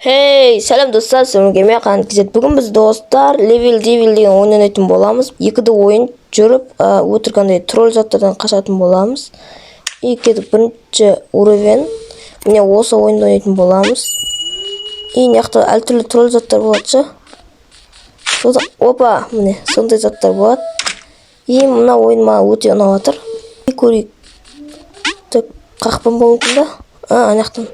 Hey, selam dostlar, Sömürge Mekan Kizet. Бүгін біз достар Level Devil деген ойын ойнайтын боламыз. 2D ойын жүріп, отырғандай тролл заттардан қашатын боламыз. И кетіп бірінші уровень. Міне осы ойынды ойнайтын боламыз. И неқта әртүрлі тролл заттар болады ше. Содан опа, міне сондай заттар болады. И мына ойын маған өте ұнап жатыр. И көрейік. Так, қақпан болуы да. Анаяқтан.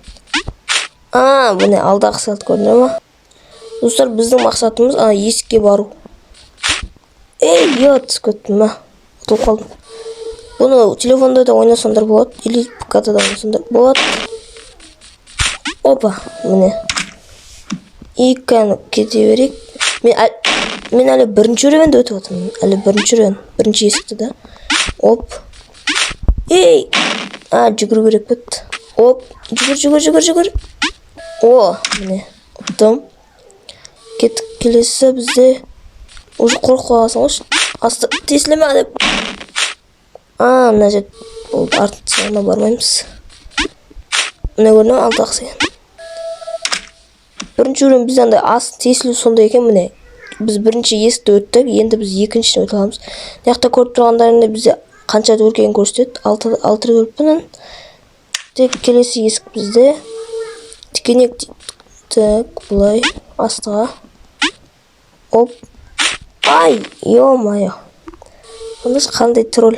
Міне алдағы сәт көрдіңдер ма? Достар, біздің мақсатымыз есікке бару. Түсіп кеттім ма? Ұтылып қалдым. Бұны телефонда да ойнасаңдар болады, или ПК-да да ойнасаңдар болады. Опа, міне. И кәні кете берейік. Мен әлі бірінші уровеньде өтіп отырмын. Әлі бірінші уровень, бірінші есікті да. Оп. Жүгіру керек бет. Оп, жүгір. Міне, ұттым. Кеттік, келесі бізде уже қорқып қаласың ғой. Асты тесілеме деп. Мына жет болды, артын сағына бармаймыз. Міне көрінем, алты ақсайын. Бірінші өрен біз андай астын тесілу сондай екен, міне. Біз бірінші есікті өттік, енді біз екіншісін өте аламыз. Неқта көріп тұрғандарында бізде қанша өркеген көрсетеді, 6 көріппінін. Тек келесі есік бізде. Тікенек так, бұлай астыға. Оп. Ё-майо. Бұныз қандай тролл.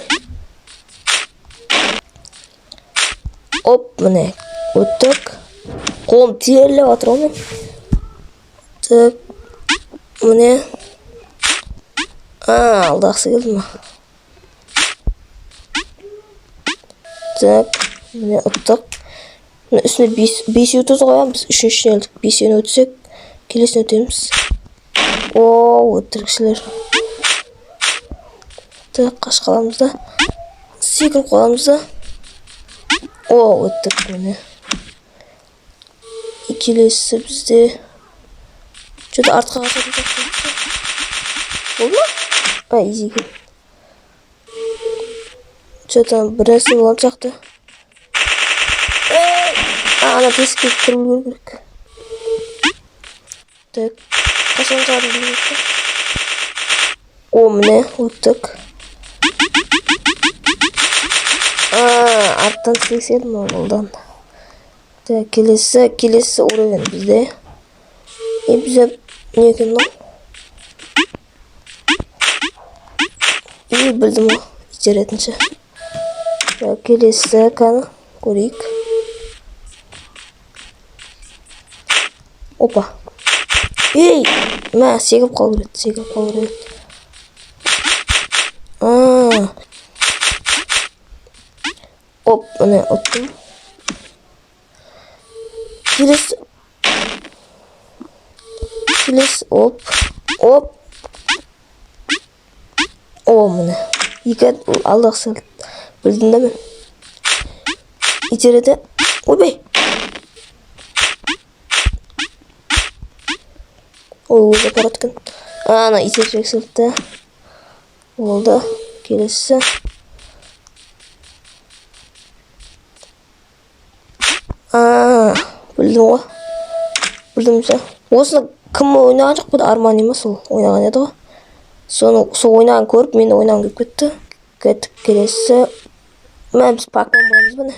Оп, міне өттік. Қолым терлеп жатыр ғой мен. Так, міне. Алдағысы келді ма? Так, міне ұттық. Үстіне 5 өтіз қоямыз, үшіншісіне әлдік 5-ені өтсек, келесіне өтеміз. Өттірікшілер. Так, қаш қаламыз да. Секіріп қаламыз да. Өттік міне. Келесі бізде. Жөді артқа қашатын жақсы. Болды ма? Изиге. Жөді бірнәрсе болған жақты. Ана тесікке кірілу керек. Так, қашан жағын білмейді. Міне, өттік. Арттан секседі ма олдан. Так, келесі уровень бізде. Бізде не екен мұн? Білдім ғой, итеретінші. Так, келесі кәні көрейік. Опа. Мә, сегіп қалу керек. Оп, міне, ұттым. Келесі, оп. Міне. Екі алдық сәл. Білдің да мен. Итереді. Ойбай. Өзі параткен. Ана итершек сілтті. Олды. Келесі. Білдім ғой. Білдім жа. Осыны кім ойнаған жоқ бұд? Арман емес ол ойнаған еді ғой. Сол ойнаған көріп, мені ойнаған кеп кетті. Кеттік келесі. Мен біз пакмен боламыз бұны.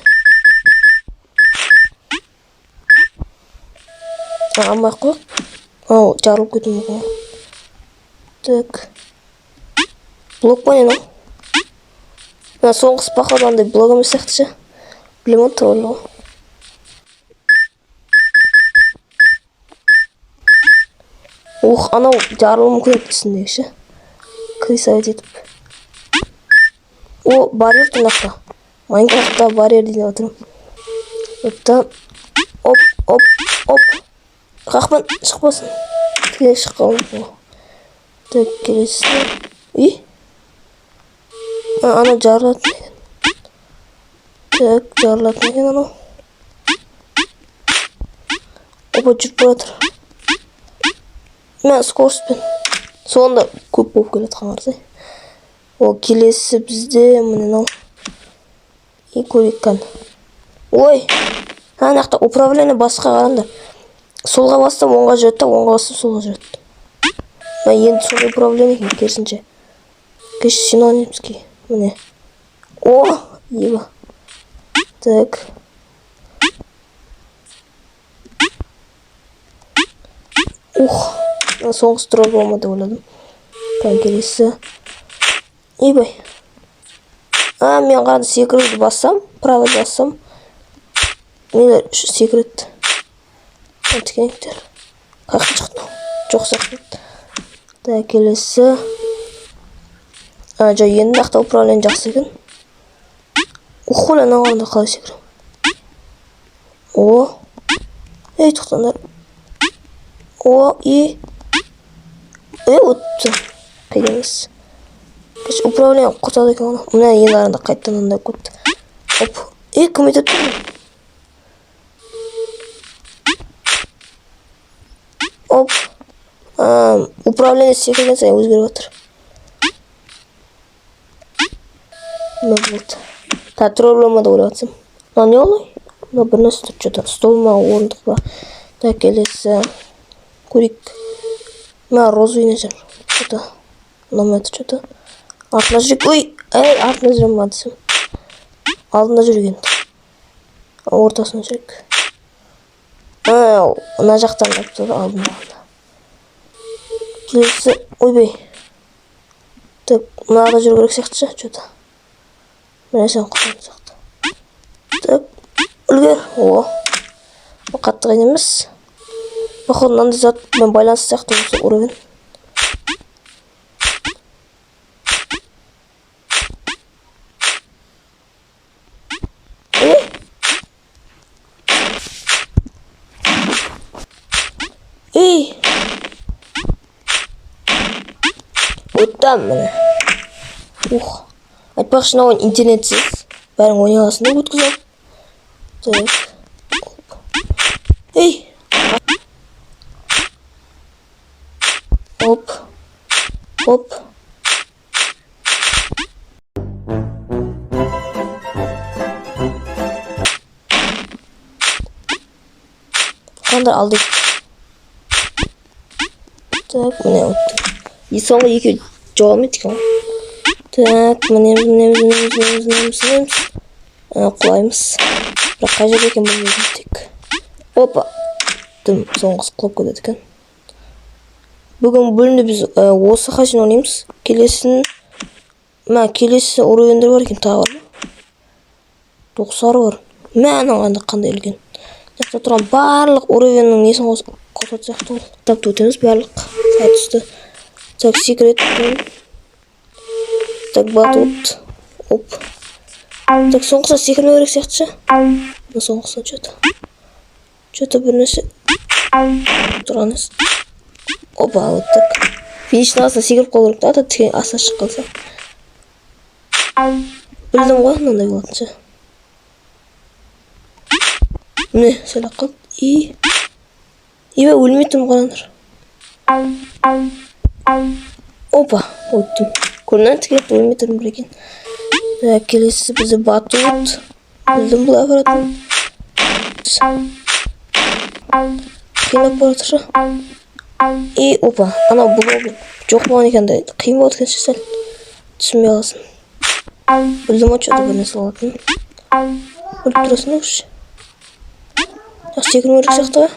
Амай қойық. Жарылып кетім ғой. Так. Блок па не но? Мен соңғысы пақырдандай блок емес сияқты ше. Білем ол тролл ғой. Анау жарылу мүмкін етісіндегі ше. Крисавет етіп. Барьер тұнақта. Майнкрафтта барьер дейін отырым. Өтті. Оп. Қақпан шықпасын. Келе шыққауым. Так, келесі. Ана жарылатын екен. Так, жарылатын екен анау. Опа, жүріп баратыр. Мен скороспен. Соңында көп болып келеді қаңарсай. Келесі бізде мұнен ал. И көрейік қан. Анақта управление басқа қараңдар. Солға бассам оңға жүреді да, оңға бассам солға жүреді. Енді солай проблема екен, керісінше. Кеш синонимский. Міне. О, еба. Так. Ух, соңғысы тұрар болмады ойладым. Келесі. Ебай. Мен қанды секретті бассам, право бассам. Нелер секрет. Тікенектер. Қақын шықты. Жоқ сақтайды. Так, келесі. Жа, енді ақта управление жақсы екен. Ухуля, нағанда қалай секрет. О. Ей, тұқтандар. О, отты. Қайдеміз. Кеш, управление құртады екен оны. Мұна енді арында қайттан андай көтті. Оп. Кім етеді тұр? Оп. Управление секірген сайын өзгеріп отыр. Не болды. Та, проблема да ойлап атсам. Не олай? Bir нәрсе тұрып жатыр. Столыма орындық ба. Так, келесі. Көрейік. Розу ине жар. Что-то. Номер что-то. Артына жүрек. Ой, артына жүрем ма десем. Алдында жүрген. Ортасына жүрек. Ана жақтан да тұр алдында. Келесі. Ойбай. Так, мынада жүру керек сияқты что-то. Мен құтан сияқты. Так, үлгер. О. Қатты қайын емес. Походу, мынандай затпен байланысты сияқты осы уровень. Оттан міне. Айтпақшы, мынау интернетсіз. Бәрін ойнай аласың деп өткізем. Так. Оп. Оп. Қандай алдық. Так, міне өтті. Соңғы екі жауам еткен. Так, мінеміз. Құлаймыз. Бірақ қай жер екен білмеймін тек. Опа. Дым, соңғысы құлап көдеді екен. Бүгін бөлінді біз осы қашын ойнаймыз. Келесі уровендер бар екен, тағы бар. 90 бар. Анағанда қандай өлген. Жақта тұрған барлық уровеннің несін қосат сияқты ол. Тапты өтеміз барлық. Сайт үсті. Так, секрет. Так, батут. Оп. Так, соңғыса секірме керек сияқты ше. Соңғыса что-то бір нәрсе тұрғаныз. Опа, вот так. Финишін аласына секіріп қол керек. Ата тікен аса шық қалса. Білдім ғой, мынандай болатын ше. Міне, сәл аққап. Өлмейтім қарандар. Опа, өттім. Көрінен тікет өлмейтім бір екен. Келесі бізді батут. Білдім бұл апаратын. Қиынап баратыр. Опа, анау бұл жоқ болған екенде қиын болады екен сәл. Түсінбей аласың. Білдім от что-то бір нәрсе алатын. Өліп тұрасың өкші. Жақсы секірме керек сияқты ба?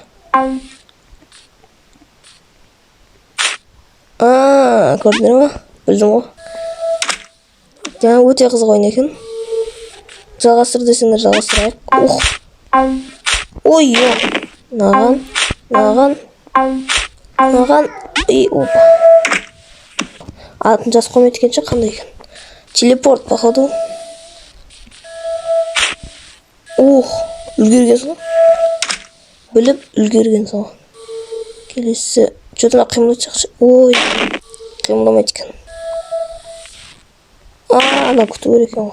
Көрдіңдер ма? Білдім ғой. Жаңа өте қызық ойын екен. Жалғастыр десеңдер жалғастырайық. Ой, наған. Опа. Атын жас қоймайды екенше қандай екен. Телепорт походу. Үлгерген соң. Біліп үлгерген соң. Келесі. Что-то қимылды жақшы. Ой. Қимылдамайды екен. Ана күту керек екен.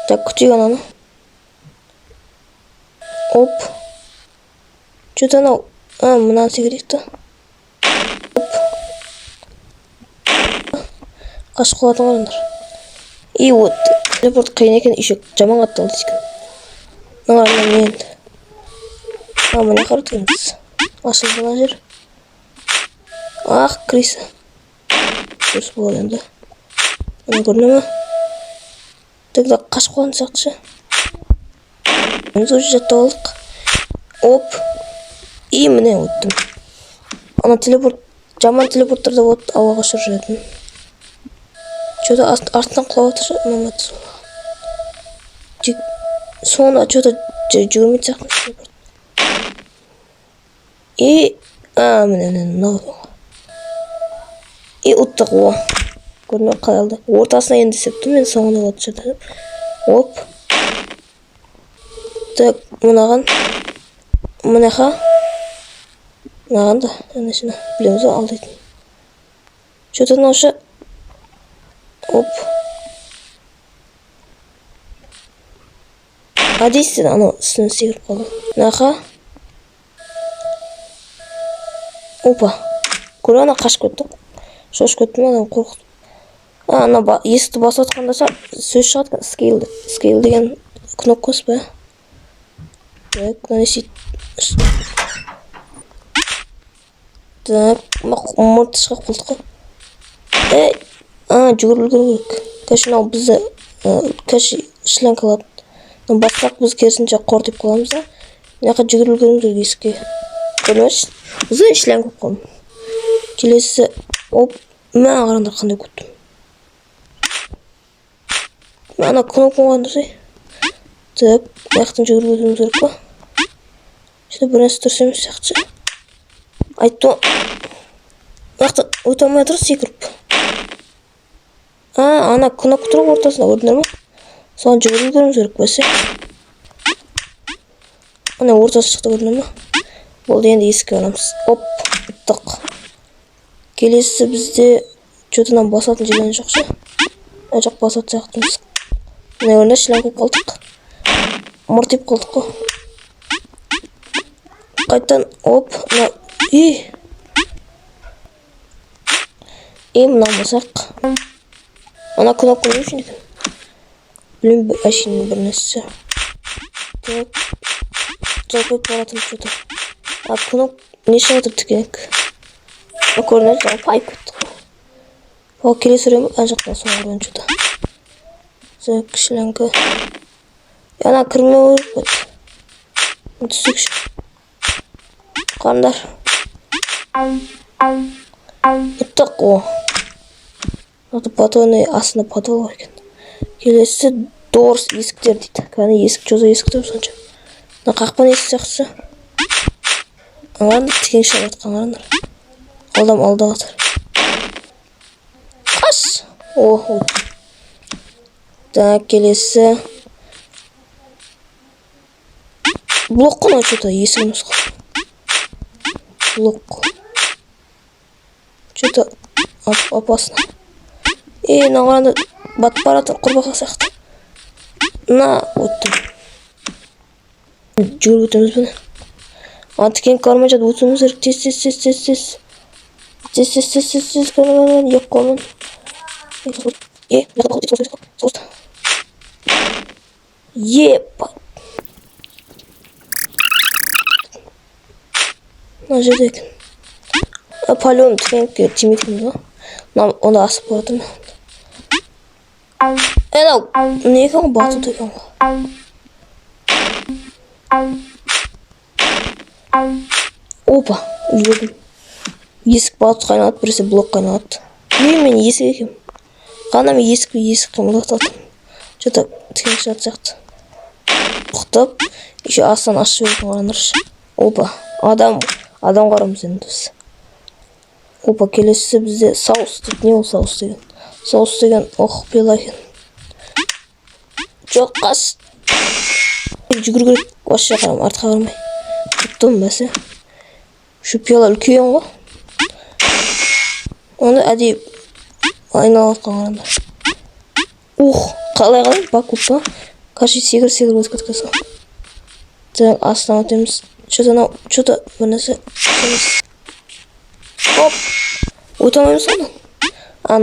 Так, күтейік ананы. Оп. Что-то анау. Мынаны секіректі. Оп. Қашып қалатын қарандар. Вот. Телепорт қиын екен. Еще жаман қатталды екен. Мен. міне қаратыңыз. Ашылды мына жер. Ақ, кіресі. Дұрыс болады енді. Мына көріне ма? Тегді қашып қойған сияқты. Біз уже жаттап алдық. Оп. И міне өттім. Ана телепорт, жаман телепорттарда болады, ауаға ұшырып жүретін. Что-то артынан құлап отыр, ұнамады сол. Соңында что-то жүгірмейді сияқты телепорт. И міне мынау. И ұттық о. Көріне қалды. Ортасына енді септім, мен соңында болады что-то. Оп. Так, мынаған. Мынаға. Мынаған да. Әнешіні білеміз о, алдайтын. Что-то мынаушы. Оп. Дейсің, анау үстіне секіріп қалды. Мынаға. Опа. Көрі ана қашып кетті. Шошып кеттім, адам қорқыт. Ана есікті басып отқанда сөз шығады. Скейл деген кнопкасы ба? Так, нанесейді. Так, мұрты шығып қылды қой. Жүгірілгір керек. Кәші мынау бізді кәші шлянка алады. Бассақ біз керісінше қор деп қаламыз да. Мынақа жүгірілгір керек есікке. Көрмеш? Бізді шлянка қылым. Келесі, оп, мына қарандар қандай көттім. Ана кнопка қойғанды сай. Так, маяқтың жүгірілгіріміз керек па? Şimdi bir нәрсе тұрса емес сияқты. Айтты. Маяқтан өте алмай тұрып секіріп. Ана кнопка тұр ортасында, көрдіңдер ме? Соған жүгірілгіріміз керек бәсе. Ана ортасы шықты, көрдіңдер ме? Болды, енді есікке аламыз. Оп, ұттық. Келесі бізде что-то басатын жерден жоқ ше. Жоқ басат сияқтымыз. Мына өріне шлянка қалдық. Мұртып қалдық қой. Қайтан, оп, мына басақ. Ана кнопка не үшін екен? Білім әшінің бір нәрсесі. Так, жалпайып баратын что-то. Кнопка не шығатыр тікенек. Көрінеді, жалпайып кеттік. Ол келесі өреме, жақтан соң өрген что-то. Так, шлянка. Ана кірме өріп бәді. Түсікші. Қандар. Ұттық о. Аты патоны астында патол бар екен. Келесі дорс есіктер дейді. Кәне есік, жоза есіктер сонша. Мына қақпан есік сияқтысы. Аңғандар тікен шығып атқан аңғандар. Алдам алда қатар. Қас. О. Так, келесі. Блок қана что-то есігіміз қол. Блок. Что-то опасно. Нағаранда батып баратыр құрбақа сияқты. На, өттім. Жүгіріп өтеміз бұны. Тікен қармай жады өтіміз керек. Тез. Тез. Кәне, еп қолмен. Епа. Мына жерде екен. Палеон тікенке тимейтін ба? Онда асып баратыр ма? Не екен бату екен ғой. Опа, үлгердім. Есік бату қайнады, біресе блок қайнады. Мен есік екем. Қана мен есік қимылдататым. Что-то тікен шығат сияқты. Құқтап, еще астан ашып өтін қараныршы. Опа, адам қарамыз енді біз. Опа, келесі бізде саус дейді. Не ол саус деген? Саус деген пила екен. Жоқ, қас. Жүгір керек. Вообще қарам, артқа қарамай. Құттым бәсе. Шу пила үлкен ғой. Оны әдейіп айналатқан қарандар. Қалай, бакуп па? Кажи сегір өз көткесі. Так, астынан өтеміз. Что-то бір нәрсе. Оп! Өтемеміз ғана.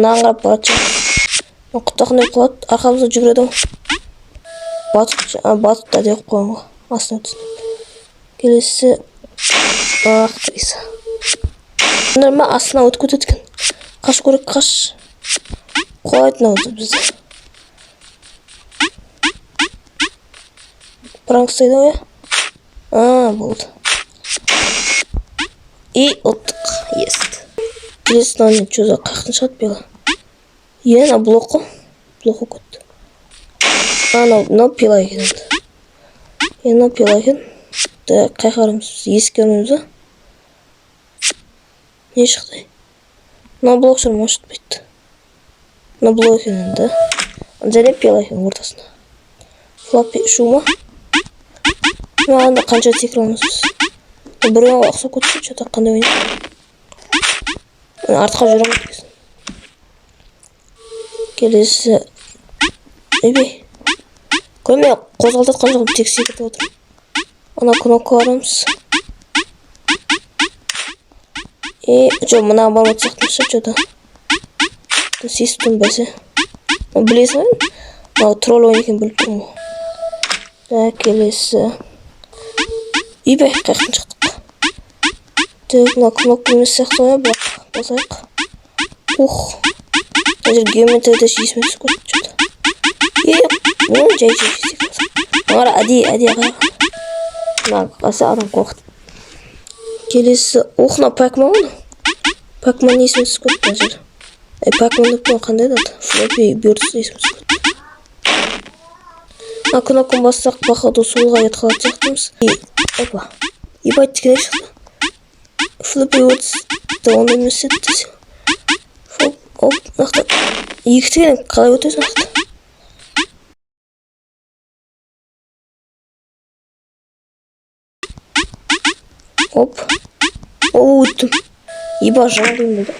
Нағырап барат жа. Құттақын өп қалады. Арқамызда жүгіреді. Батут та деп қойын ғой. Астынан өтсін. Келесі актриса. Мына ма астына өтіп кетеді екен. Қаш керек, қаш. Қойды мынау бізді. Пранк істейді ғой. Болды. И ұттық. Есть. Келесі мынау что за қаяқтан шығады бегі. Ана блок қой. Блок өтті. Мынау пила екен. Мынау пила екен. Қай қарамыз біз есік көрмейміз ба? Не шықты? Мына блок шығар ма шықпайды. Мына блок екен енді. Және пила екен ортасында. Флаппи шу ма? Мағанда қанша секір алмыз біз. Біреуін қақса көтсін, что-то қандай ойын. Артқа жүремін дегесін. Келесі. Эбей. Көрме қозғалтатқан жоғым тек секіртіп отырмын. Ана кнопка барамыз. Жо мына бармат сияқтымызша что-то. Сестім бәсе. Білесің ғой? Мынау тролл ойын екен біліп тұрмын ғой. Келесі. Ибе қаяқтан шықтық. Мына кнопка емес сияқты ғой, бірақ басайық. Әзір геометрияда есіме түсіп көрді что-то. Жай секірді. Мағара әдейі қайған. Мына қасы адам қорқыт. Келесі. Мына пакман ғой. Пакман есіме түсіп көрді әзір. Пакман деп қойған қандай дады? Флоппи бюрдс есіме түсіп көрді. Кнопканы бассақ походу солға кетіп сияқтымыз. Опа. Ебать тікенек шықты. Флоппи бюрдс онда емес еді десең. Оп, нақты. Екі тікенек қалай өтесің нақты? Оп. Өттім. Еба жаңа қиын болды.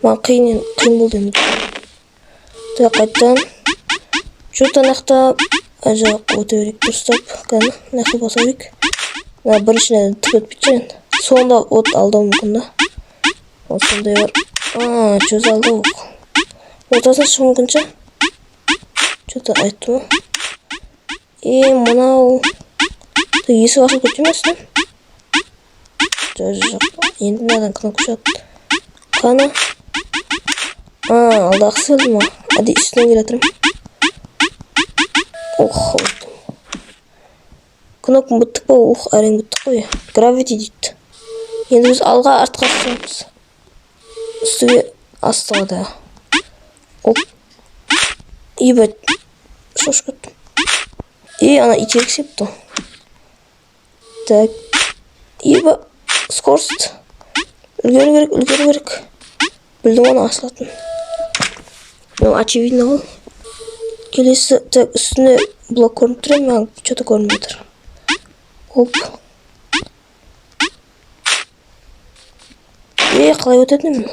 Маған қиын болды енді. Қайттан. Что-то нақты ажақ өте берек дұрыстап. Кәні нақты баса берек. Біріншіне түк өтпейді жән. Сонда от алдау мүмкін да. Сондай бар. Чөз алдау. Ортасына шығу мүмкінші. Что-то айтты ма? Мынау. Есік ашылып кетті емесін? Жоқ. Енді мынадан кнопка шығады. Қана. Алдағы селді ма? Әдей үстінен келетірім. Кнопканы бұттық ба? Әрең бұттық қой. Gravity дейді. Енді біз алға артқа сұрамыз. Үстіге астыға да. Ебет. Шош көттім. Ана итек септі. Так. Еба. Скорст. Үлгері керек. Білдім оны асылатын. Очевидно ғой. Келесі, так, үстіне блок көрініп тұр, маған что-то көрініп отыр. Оп. Қалай өтеді мен?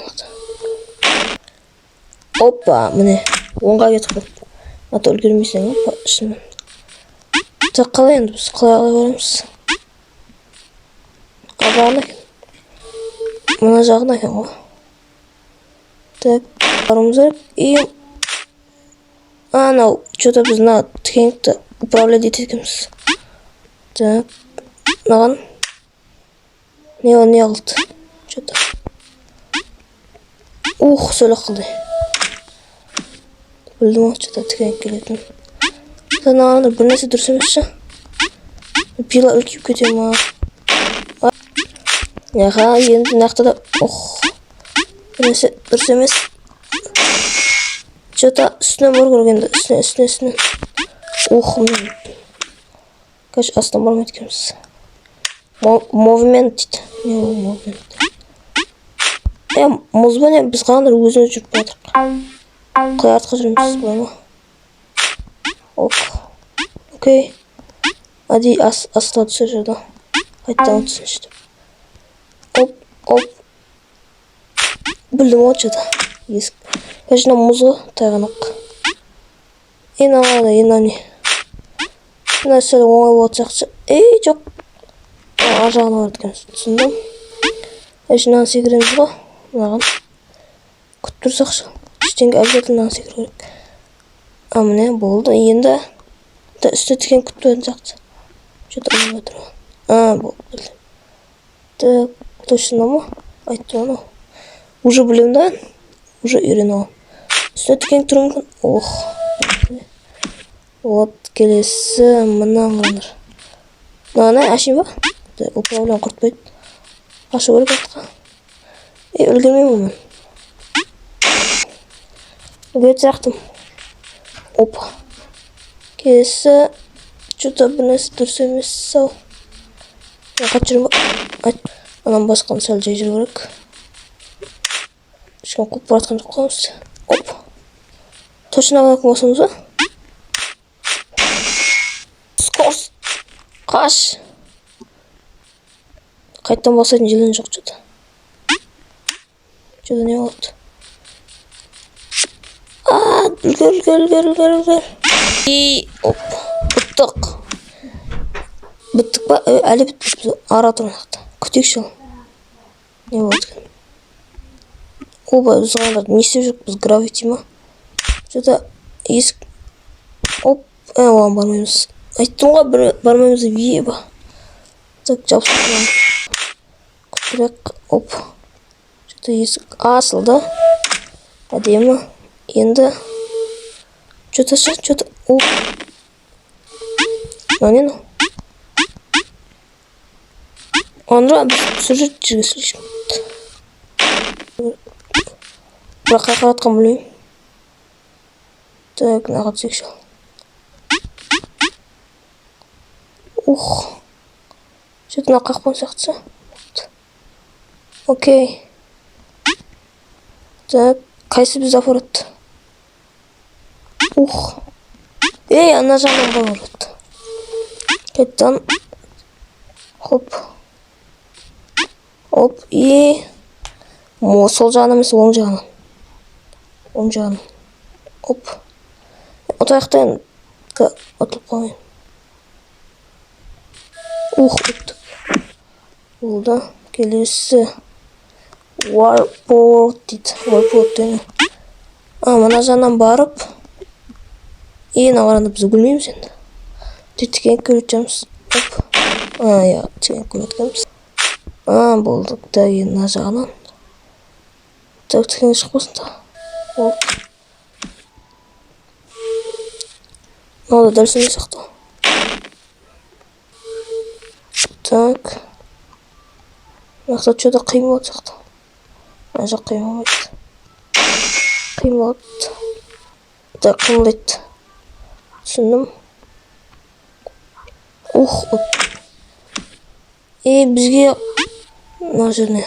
Опа, міне. Оңға кетіп қойып. Аты үлгермейсің, шынымен. Так, қалай енді біз? Қалай барамыз? Қабағына екен. Мына жағына екен ғой. Так, барымыз керек. Анау, что-то біз мына тікенікті управлять етекеміз. Так, маған не қылды? Что-то. Сөйлек қылды. Білдім ол, что-то тікенік келетін. Маған бір нәрсе дұрыс емесші. Пила үлкейіп кете ма? Енді нақтыда. Бір нәрсе дұрыс емес. Что-то үстінен бар көргенді. Үстінен. Мен. Кәш астынан бармай еткенбіз. Movement дейді. Не ол movement? Мұзбен біз қағандар өзіміз жүріп бардық. Қалай артқа жүреміз бұлай ма? Окей. Әдей астыға түсер жерді. Қайттан өтсін ішті. Оп. Білдім от жады. Есік. Кәшіна мұзғы тайғанақ. Ана не. Мына сәлі оңай болады жақсы. Жоқ. Ажағына бар екен. Түсіндім. Кәшінан секіреміз ғой. Мынаған. Күтіп тұрсақшы. Ештеңге обязательно секіру керек. Міне болды. Енді үсті тікен күтіп өтін жақсы. Что-то ойын өтір. болды. Так, точно ма? Айттым ана. Уже білем да? Уже үйреніп алам. Үстіне тікеніп тұру мүмкін. Ох. Вот, келесі мынаңдар. Мынаны ашайын ба? Управление құртпайды. Ашу керек артқа. Үлгермеймін мен. Үлгеріп сияқтым. Опа. Келесі что-то бір нәрсе дұрыс емес сау. Қачырым ба? Анан басқан сәл жай жүру керек. Ешкім қуып баратқан жоқ қоямыз. Оп. Точно ғана болсамыз ба? Скорс. Қаш. Қайттан басатын желен жоқ что-то. Что-то не болады. Үлгер. Оп. Біттік ба? Әлі бітпіз. Ара тұрмақты. Күтейік шыл. Не болады екен? Оба, біз ғандар не істеп жүрік? Біз гравити ма? Что-то есік. Оп. Оған бармаймыз. Айттым ғой, бармаймыз деп еба. Так, жабысып. Күтірек. Оп. Что-то есік асылды. Әдемі. Енді. Что-то ша, что-то. Оп. Не ну? Онра сюжет жерге слишком. Бірақ қақыратқан білмеймін. Так, наға түсек шал. Ух. Что-то на қақпан сияқтысы. Окей. Так, қайсы біз апарат? Ух. Ана жағынан барат. Қайттан. Хоп. Оп, сол жағынан емес, оң жағынан. Оң жағынан. Оп. Отаяқтайын. Отылып қалайын. Өттік. Болды. Келесі. Warport дейді. Warport дейді. Мына жағынан барып. Нағаранда біз өгілмейміз енді. Тетікен көретеміз. Оп. Тетікен көреткеніміз. Болдық та мына жағынан. Так, тікенге шықпасын да. Оп. Мынада дәл сөне сақтау. Так. Мақсат что-то қиын болады сақтау. Мына жақ қиын болмайды. Қиын болады. Так, қимылдайды. Түсіндім. Ух, бізге мына жеріне.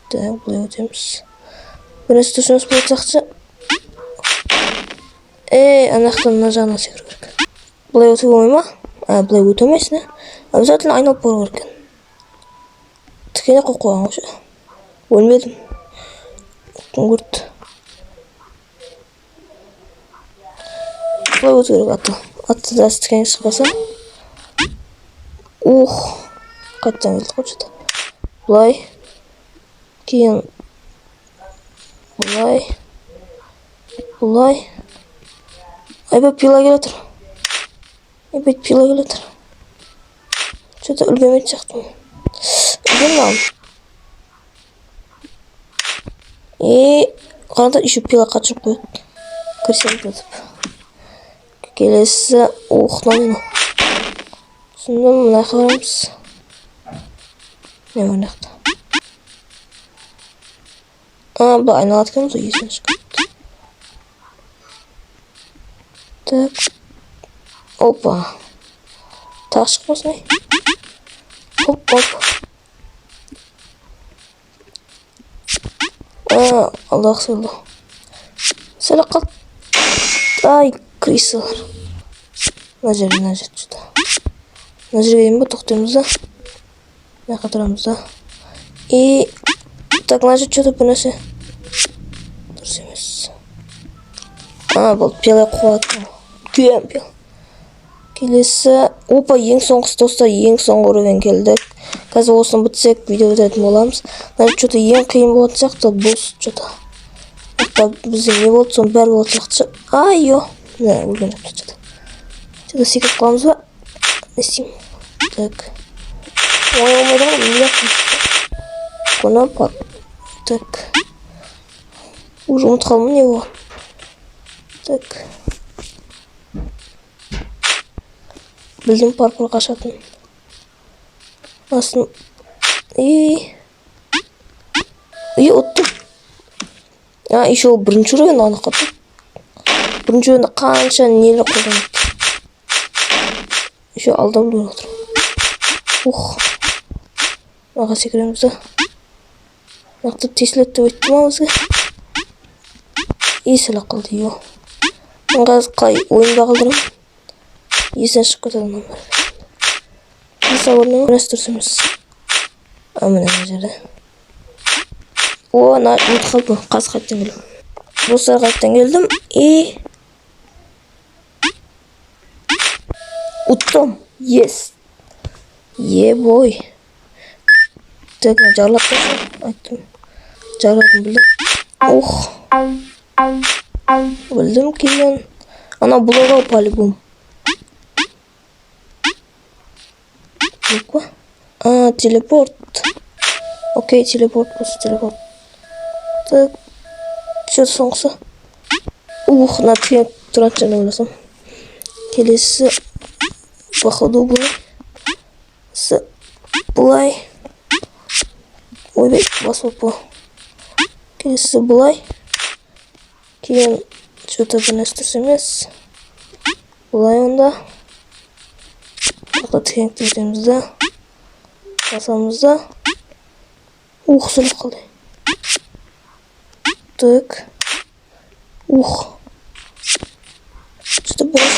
Так, бұлай өтеміз. Бірнесі түсінес болады сақшы. Анақтан мына жағына секіру керек. Бұлай өте болмай ма? Бұлай өте алмайсың, обязательно айналып бару керек. Тікене қойып қойған ғой. Өлмедім. Көрді. Бұлай өте керек атты. Атты да тікене шықпаса. Қайттан келді ғой что-то. Бұлай. Кейін. Бұлай. Айбай пила келетір. Что-то үлгемейді сияқтым. Үлгемейді. Қанатар еще пила қачырып қойды. Кірсен кетіп. Келесі. Наны. Түсіндім, мұнай қарамыз. Не мұнаяқты. Бұл айналат кеміз о, есін шықпайды. Так. Опа. Тағы шықпасын ай. Оп. Аллах сәлі. Сәлі қалды. Ай, крисалар. Мына жерге что-то. Мына жерге дейін ба тоқтаймыз да. Мына қатырамыз да. Так, мына жерге что-то бір нәрсе. Дұрыс емес. Бұл пеле қуаты. Күйем пел. Келесі. Опа, ең соңғысы достар, ең соңғы уровень келдік. Қазір осыны бітсек, видео өтетін боламыз. Мына что-то ең қиын болады сияқты, босс что-то. Біздің не болды, соның бәрі болады сияқты. Өлген өтті что-то. Что-то секіп қаламыз ба? не істеймін? Так. Ой, olmaydı ama ne yapayım? Kona bak. Так. Уже ұмытып қалдым не болған. Так. Білдім паркур қашатын. Асын. Оттым. Еще бірінші район анықтадым. Бірінші районда қанша нелер қолданады. Еще алдам білмей отыр. Аға секіреміз да. Нақты тесілет деп өттім ауызға. Есілі қалды, еу. Қазір қай ойында қалдырым. Есен шығып кетеді. Есі ауырның өрес тұрсымыз. Міне жерде. Ұмыт қалдым. Қазір қайттан келдім. Достар қайттан келдім. Ұттым. Yes. Бой. Так, жарлап қойсам. Айттым. Жарладым, білдім. Білдім кейін. Ана блога по-любому. Телепорт. Окей, телепорт болсын, телепорт. Так. Что соңғысы? На тіген тұратын жаны ойласам. Келесі. Походу бұлай. Бұлай. Ойбай, басып бұл. Келесі бұлай. Кейін что-то бірнестірс емес. Бұлай онда. Бұлай тіген кетемізді. Басамызды. Сөйлеп қалды. Так. Что-то болды.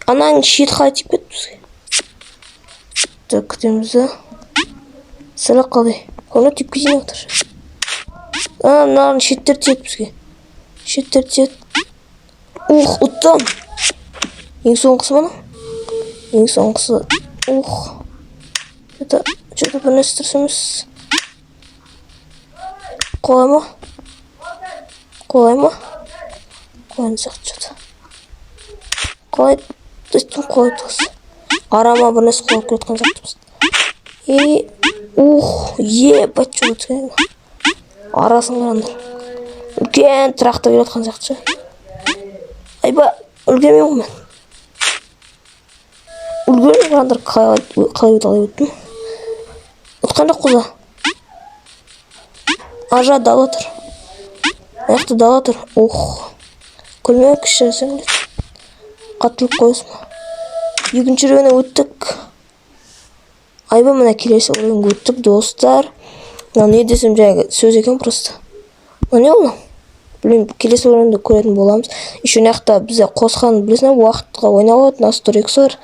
Анаң шет қайтып кетті бізге. Так, күтемізді. Сөйлеп қалды. Оны тиіп кетейін отыр. Мынаған шеттер тиет бізге. Шеттер тиет. Ұттым. Ең соңғысы мұны? Ең соңғысы. Что-то бірнестірсіміз. Қолай ма? Қолайын сияқты что-то. Қолай. Дестім қолай тұғыз. Арама бірнес қолап кеткен жақтымыз. Бәт что өткен. Арасын қарандар. Үлкен трактор келеткен сияқты. Айба, үлгермеймін мен. Үлгермеймін қарандар. Қалай өттім. Ұтқанда құза. Ажа дала тұр. Аяқты дала тұр. Көлмеу кіші жасаң келеді. Қатылып қойысың ба. Екінші районға өттік. Айба мына келесі районға өттік, достар. Не десем жаңағы сөз екен просто. Не ол? Білмеймін, келесі районда көретін боламыз. Еще нақта бізде қосқан білесің уақытқа ойнап алады. Настройкасы бар.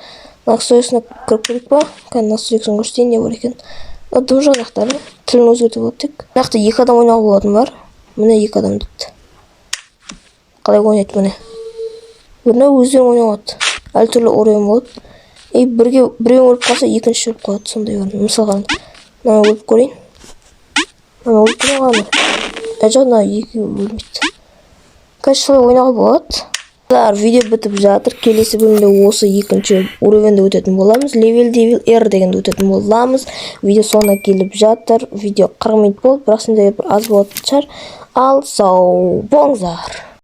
Настройкасына кіріп көрейік ба? Настройкасын көрсетейін не бар екен. Дым жағақтары. Тілін өзгертіп болады тек. Нақты 2 адам ойнауға болатын бар. Міне 2 адам дейді. Қалай ойнайды міне. Біріне өздерін ойнауады. Әл түрлі орайын болады. Біреуін өліп қалса, екінші өліп қалады. Сондай бар. Мысалға, мына өліп көрейін. Мына өліп көрейін. Әжағына 2 өлмейді. Қазір солай ойнауға болады. Видео бітіп жатыр. Келесі бөлімде осы екінші уровенде өтетін боламыз. Level R дегенде өтетін боламыз. Видео соңына келіп жатыр. Видео 40 минут болды. Бірақ сондай бір аз болатын шығар. Ал сау болыңыздар.